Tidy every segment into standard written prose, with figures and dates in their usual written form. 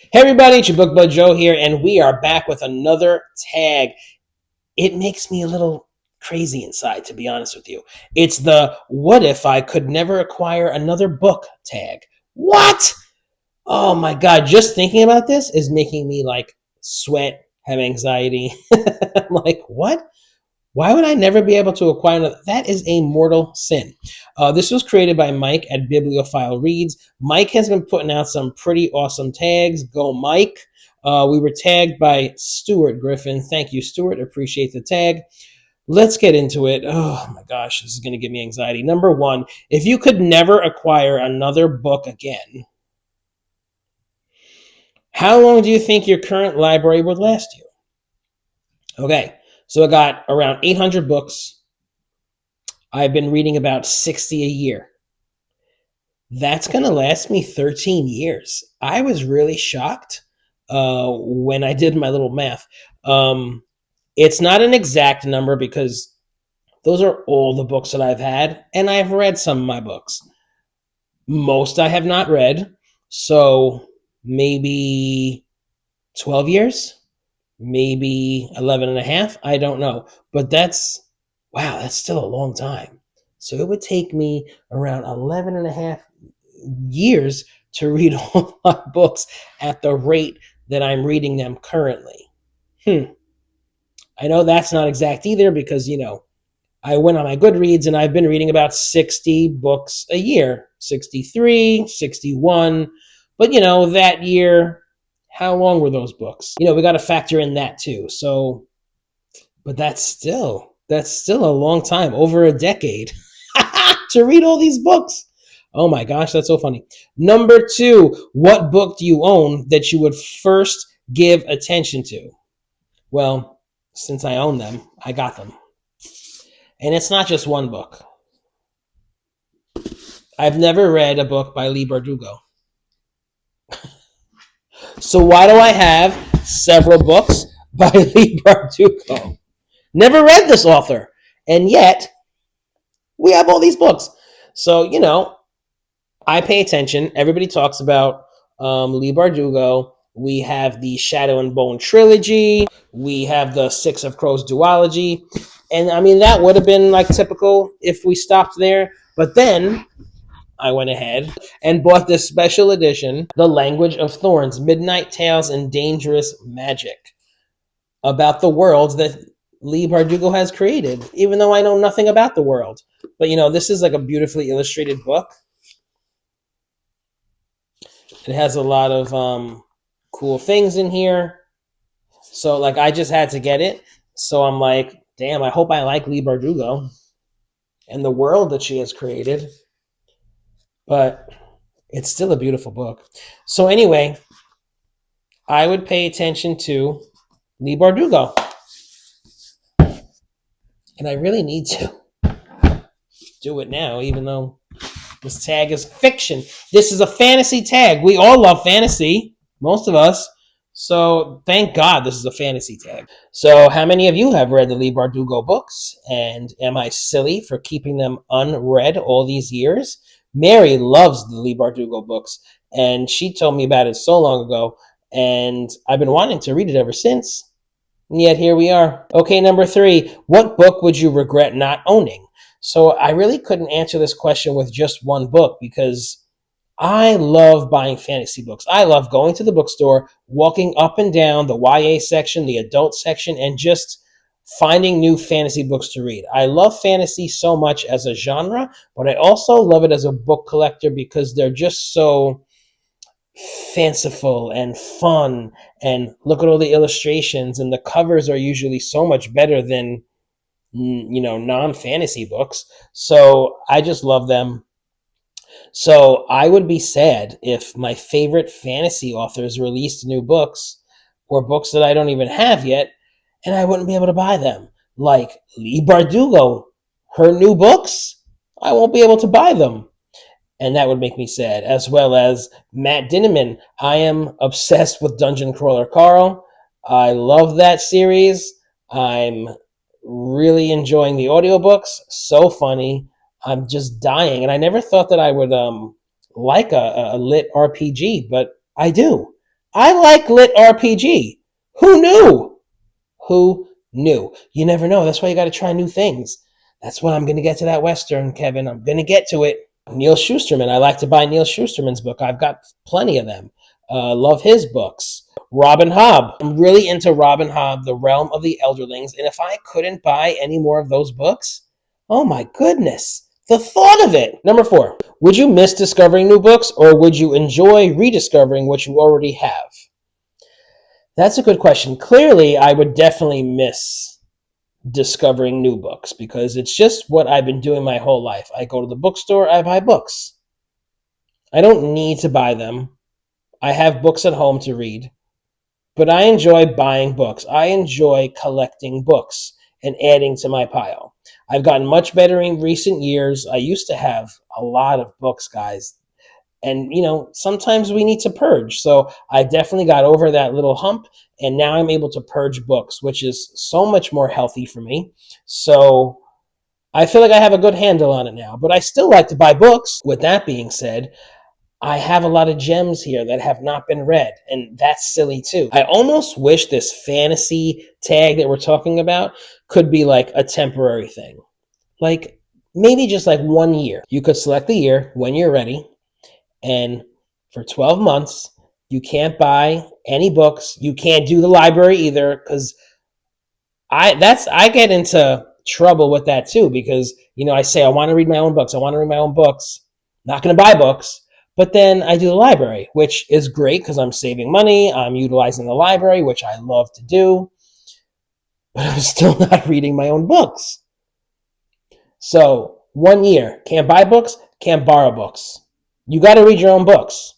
Hey everybody, it's your Book Bud Joe here, and we are back with another tag. It makes me a little crazy inside, to be honest with you. It's the "What if I could never acquire another book" tag. What? Oh my god, just thinking about this is making me like sweat, have anxiety. I'm like, what? Why would I never be able to acquire another? That is a mortal sin. This was created by Mike at Bibliophile Reads. Mike has been putting out some pretty awesome tags. Go, Mike. We were tagged by Stuart Griffin. Thank you, Stuart. Appreciate the tag. Let's get into it. Oh my gosh, this is going to give me anxiety. Number one, if you could never acquire another book again, how long do you think your current library would last you? Okay, so I got around 800 books. I've been reading about 60 a year. That's going to last me 13 years. I was really shocked when I did my little math. Um, it's not an exact number because those are all the books that I've had, and I've read some of my books. Most I have not read, so maybe 12 years, maybe 11 and a half. I don't know. But wow, that's still a long time. So it would take me around 11 and a half years to read all my books at the rate that I'm reading them currently. I know that's not exact either because, I went on my Goodreads and I've been reading about 60 books a year, 63, 61. But, that year, how long were those books? We got to factor in that too. So, but that's still a long time, over a decade to read all these books. Oh my gosh, that's so funny. Number two, what book do you own that you would first give attention to? Well, since I own them, I got them. And it's not just one book. I've never read a book by Lee Bardugo. So why do I have several books by Lee Bardugo? Never read this author. And yet, we have all these books. So, I pay attention. Everybody talks about Lee Bardugo. We have the Shadow and Bone trilogy. We have the Six of Crows duology. And I mean, that would have been like typical if we stopped there. But then I went ahead and bought this special edition, The Language of Thorns, Midnight Tales and Dangerous Magic, about the world that Lee Bardugo has created, even though I know nothing about the world. But, this is like a beautifully illustrated book. It has a lot of cool things in here. So, like, I just had to get it. So I'm like, damn, I hope I like Lee Bardugo and the world that she has created. But it's still a beautiful book. So anyway, I would pay attention to Lee Bardugo. And I really need to do it now, even though this tag is fiction. This is a fantasy tag. We all love fantasy, most of us. So thank God this is a fantasy tag. So how many of you have read the Lee Bardugo books? And am I silly for keeping them unread all these years? Mary loves the Lee Bardugo books, and she told me about it so long ago, and I've been wanting to read it ever since. And yet here we are. Okay, number three, what book would you regret not owning? So I really couldn't answer this question with just one book because I love buying fantasy books. I love going to the bookstore, walking up and down the YA section, the adult section, and just finding new fantasy books to read. I love fantasy so much as a genre, but I also love it as a book collector because they're just so fanciful and fun, and look at all the illustrations, and the covers are usually so much better than non-fantasy books. So I just love them. So I would be sad if my favorite fantasy authors released new books or books that I don't even have yet, and I wouldn't be able to buy them. Like Lee Bardugo, her new books, I won't be able to buy them. And that would make me sad, as well as Matt Dinniman. I am obsessed with Dungeon Crawler Carl. I love that series. I'm really enjoying the audiobooks. So funny. I'm just dying. And I never thought that I would like a lit RPG, but I do. I like lit RPG. Who knew? Who knew? You never know. That's why you got to try new things. That's why I'm going to get to that Western, Kevin. I'm going to get to it. Neil Schusterman. I like to buy Neil Schusterman's book. I've got plenty of them. Love his books. Robin Hobb. I'm really into Robin Hobb, The Realm of the Elderlings. And if I couldn't buy any more of those books, oh my goodness, the thought of it. Number 4, would you miss discovering new books or would you enjoy rediscovering what you already have? That's a good question. Clearly, I would definitely miss discovering new books because it's just what I've been doing my whole life. I go to the bookstore, I buy books. I don't need to buy them. I have books at home to read, but I enjoy buying books. I enjoy collecting books and adding to my pile. I've gotten much better in recent years. I used to have a lot of books, guys. And, sometimes we need to purge. So I definitely got over that little hump. And now I'm able to purge books, which is so much more healthy for me. So I feel like I have a good handle on it now. But I still like to buy books. With that being said, I have a lot of gems here that have not been read, and that's silly too. I almost wish this fantasy tag that we're talking about could be like a temporary thing. Like maybe just like 1 year. You could select the year when you're ready, and for 12 months, you can't buy any books. You can't do the library either, because I get into trouble with that too, because I say I want to read my own books. I want to read my own books. Not going to buy books. But then I do the library, which is great because I'm saving money. I'm utilizing the library, which I love to do. But I'm still not reading my own books. So 1 year, can't buy books, can't borrow books. You got to read your own books.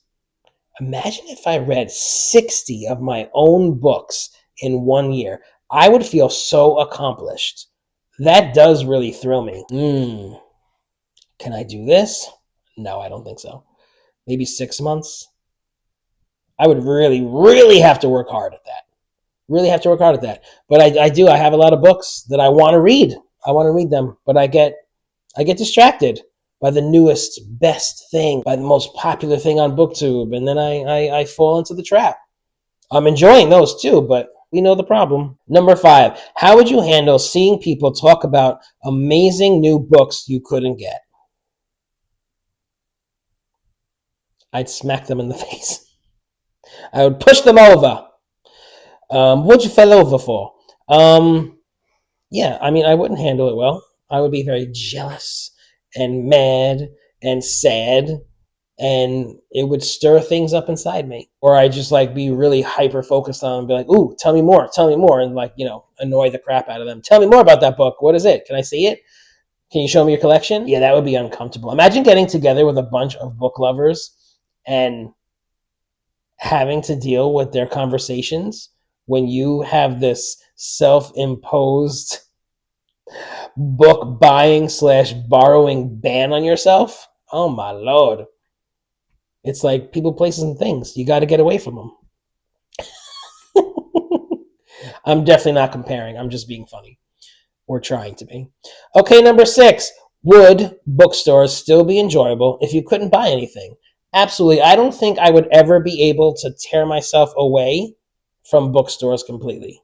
Imagine if I read 60 of my own books in 1 year. I would feel so accomplished. That does really thrill me. Can I do this? No, I don't think so. Maybe 6 months. I would really, really have to work hard at that. Really have to work hard at that. But I do. I have a lot of books that I want to read. I want to read them, but I get distracted by the newest, best thing, by the most popular thing on BookTube, and then I fall into the trap. I'm enjoying those too, but we know the problem. Number 5, how would you handle seeing people talk about amazing new books you couldn't get? I'd smack them in the face. I would push them over. What'd you fell over for? Yeah, I wouldn't handle it well. I would be very jealous and mad and sad, and it would stir things up inside me. Or I just be really hyper focused on and be like, ooh, tell me more, and annoy the crap out of them. Tell me more about that book. What is it? Can I see it? Can you show me your collection? Yeah, that would be uncomfortable. Imagine getting together with a bunch of book lovers and having to deal with their conversations when you have this self-imposed book buying / borrowing ban on yourself. Oh my Lord. It's like people, places, and things. You got to get away from them. I'm definitely not comparing. I'm just being funny. Or trying to be. Okay, number 6. Would bookstores still be enjoyable if you couldn't buy anything? Absolutely. I don't think I would ever be able to tear myself away from bookstores completely.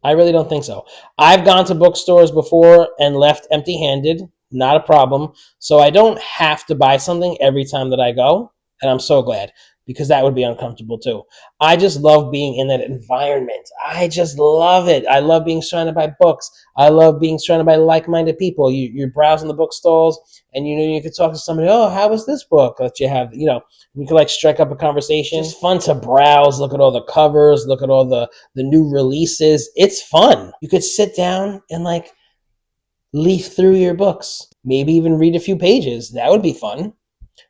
I really don't think so. I've gone to bookstores before and left empty-handed. Not a problem. So I don't have to buy something every time that I go. And I'm so glad, because that would be uncomfortable too. I just love being in that environment. I just love it. I love being surrounded by books. I love being surrounded by like-minded people. You're browsing the bookstores, and you could talk to somebody. Oh, how was this book that you have? You could strike up a conversation. It's fun to browse, look at all the covers, look at all the new releases. It's fun. You could sit down and leaf through your books, maybe even read a few pages. That would be fun.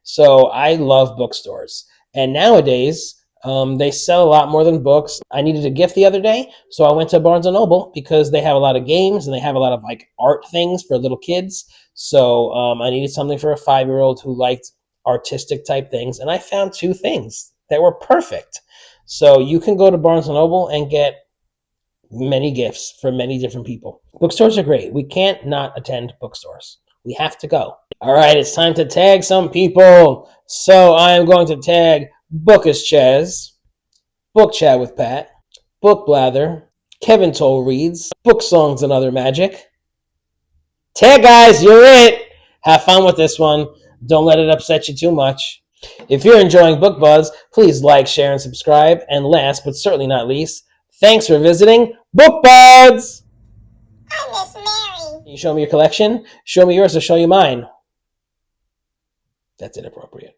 So I love bookstores. And nowadays, they sell a lot more than books. I needed a gift the other day, so I went to Barnes & Noble because they have a lot of games and they have a lot of art things for little kids. So I needed something for a 5-year-old who liked artistic type things. And I found 2 things that were perfect. So you can go to Barnes & Noble and get many gifts for many different people. Bookstores are great. We can't not attend bookstores. We have to go. All right, it's time to tag some people. So I am going to tag Bookish Chaz, Book Chat with Pat, Book Blather, Kevin Toll Reads, Book Songs and Other Magic. Tag guys, you're it! Have fun with this one. Don't let it upset you too much. If you're enjoying Book Buzz, please like, share, and subscribe. And last, but certainly not least, thanks for visiting Book Buds! I miss Mary. Can you show me your collection? Show me yours or show you mine. That's inappropriate.